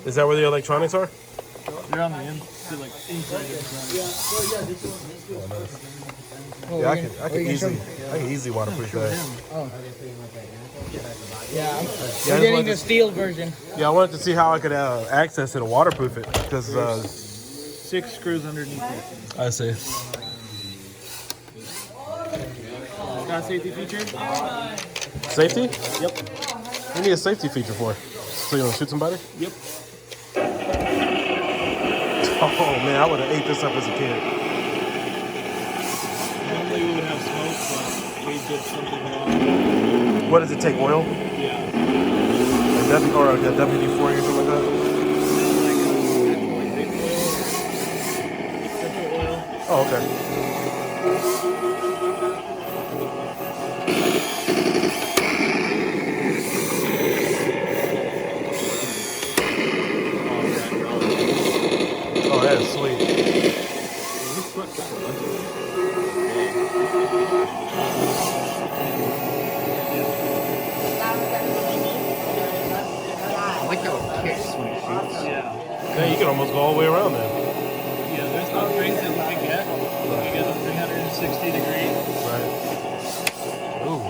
Is that where the electronics are? They're on the inside Yeah, I can easily waterproof that. Oh. Yeah, we're getting the steel version. Yeah, I wanted to see how I could access it and waterproof it because 6 screws underneath it. I see. Got a safety feature? Safety? Yep. What do you need a safety feature for? So you want to shoot somebody? Yep. Oh man, I would have ate this up as a kid. Normally we would have smoke, but we did something wrong. What does it take? Oil? Yeah. Or a WD-40 or something like that? Oh, okay. Oh, that's sweet. I like how it kicks when it shoots. Yeah, you can almost go all the way around there. Yeah, there's upgrades that we can get. We can get a 360 degree. Right. Ooh.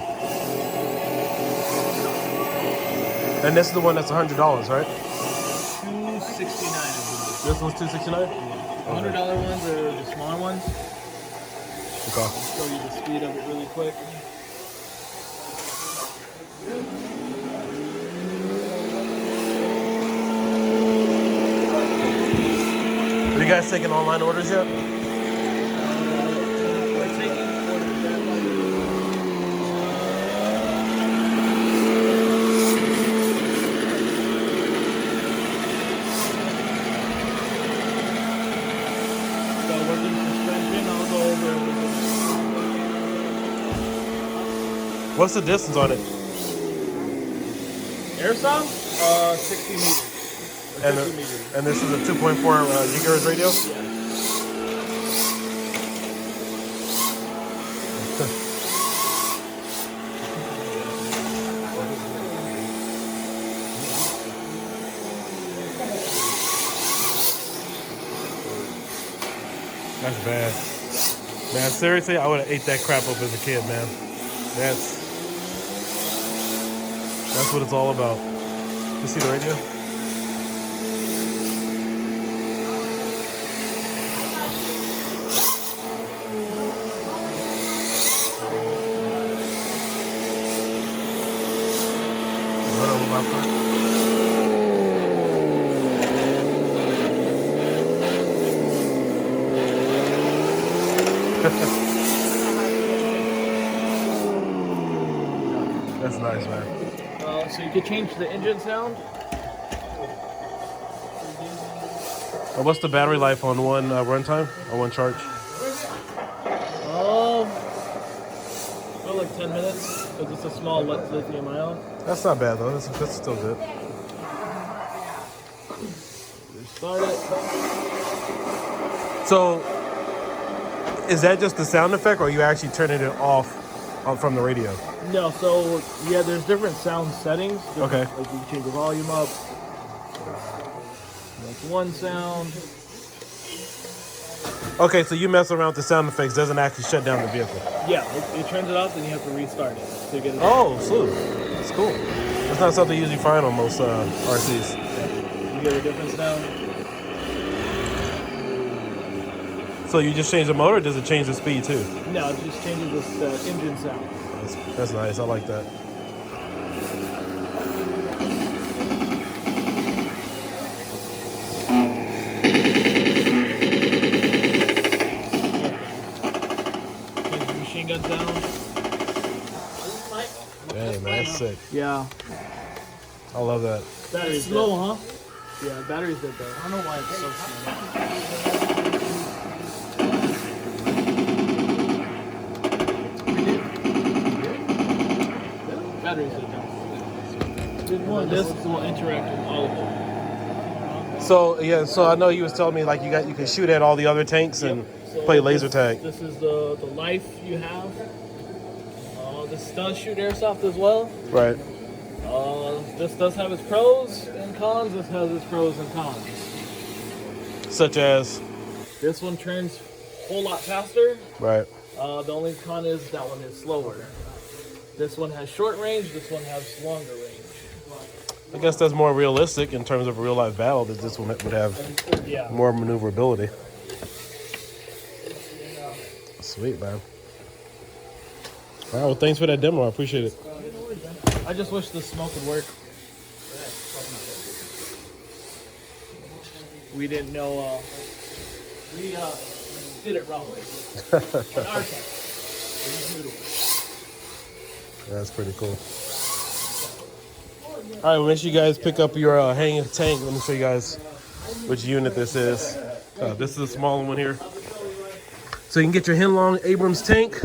And this is the one that's $100, right? $269. This one's $269? $100 ones are the smaller ones. Okay. I'll show you the speed of it really quick. Have you guys taken online orders yet? We're taking orders. So working suspension, I'll go over everything. What's the distance on it? Airsoft? 60 meters. And, and this is a 2.4 gigahertz radio? That's bad. Man, seriously, I would have ate that crap up as a kid, man. That's what it's all about. You see the radio? That's nice, man. So you could change the engine sound. What's the battery life on one runtime, on one charge? About like 10 minutes, because it's a small lithium ion. That's not bad though. That's still good. Restart it. So, is that just the sound effect, or are you actually turning it off from the radio? No, so yeah, there's different sound settings. Okay. Like you can change the volume up. Like one sound. Okay, so you mess around with the sound effects, doesn't actually shut down the vehicle. Yeah, it turns it off, then you have to restart it to get it. Oh, smooth. That's cool. That's not something you usually find on most RCs. You get the difference now? So you just change the motor, or does it change the speed too? No, it just changes the engine sound. That's nice. I like that. Change the machine guns down. Dang, man, that's sick. Yeah. I love that. Battery's slow, huh? Yeah, battery's dead though. I don't know why it's so slow. Batteries are down. This will interact with all of them. So yeah, so I know you was telling me like you can shoot at all the other tanks and So play laser tag. This is the life you have. This does shoot airsoft as well. Right. This does have its pros and cons. This has its pros and cons. Such as? This one turns a whole lot faster. Right. The only con is that one is slower. This one has short range. This one has longer range. I guess that's more realistic in terms of a real life battle, that this one would have more maneuverability. Sweet, man. All right, well, thanks for that demo. I appreciate it. I just wish the smoke would work. We didn't know. We did it wrong. Our That's pretty cool. All right, well, make sure you guys pick up your hanging tank. Let me show you guys which unit this is. This is a smaller one here. So you can get your Heng Long Abrams tank,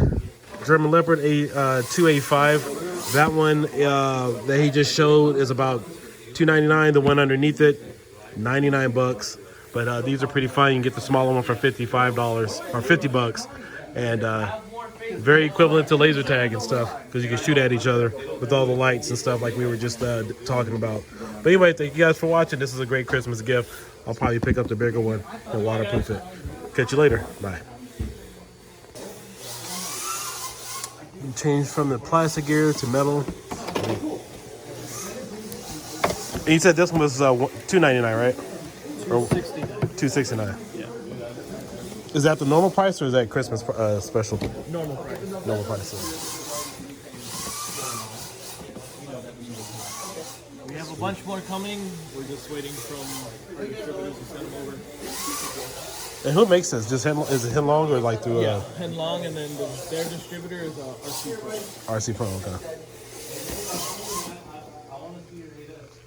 German Leopard A2A5. That one that he just showed is about $299. The one underneath it, $99. But these are pretty fun. You can get the smaller one for $55 or $50, and very equivalent to laser tag and stuff, because you can shoot at each other with all the lights and stuff like we were just talking about. But anyway, thank you guys for watching. This is a great Christmas gift. I'll probably pick up the bigger one and waterproof it. Catch you later. Bye. Change from the plastic gear to metal. And you said this one was $299, right? Or $269. Yeah. Is that the normal price, or is that Christmas special? Normal price. Normal price. We have a bunch more coming. We're just waiting from our distributors to send them over. And who makes this? Just is it Heng Long, or like through Heng Long, and then their distributor is RC Pro. RC Pro? Okay.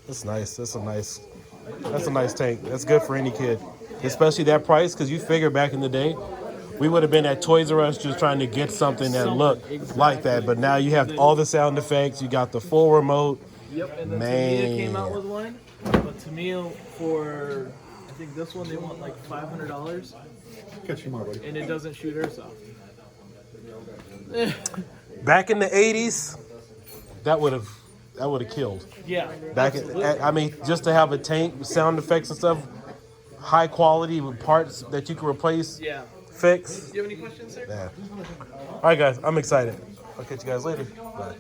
That's nice. That's a nice tank. That's good for any kid, especially that price. Because you figure back in the day, we would have been at Toys R Us just trying to get something that looked like that. But now you have all the sound effects. You got the full remote. Yep, and then Tamiya came out with one. But Tamiya, for I think this one, they want like $500. And it doesn't shoot airsoft. Back in the 80s, that would have killed. Yeah. I mean, just to have a tank with sound effects and stuff, high quality with parts that you can replace, fix. Do you have any questions, sir? Yeah. All right, guys, I'm excited. I'll catch you guys later. Bye.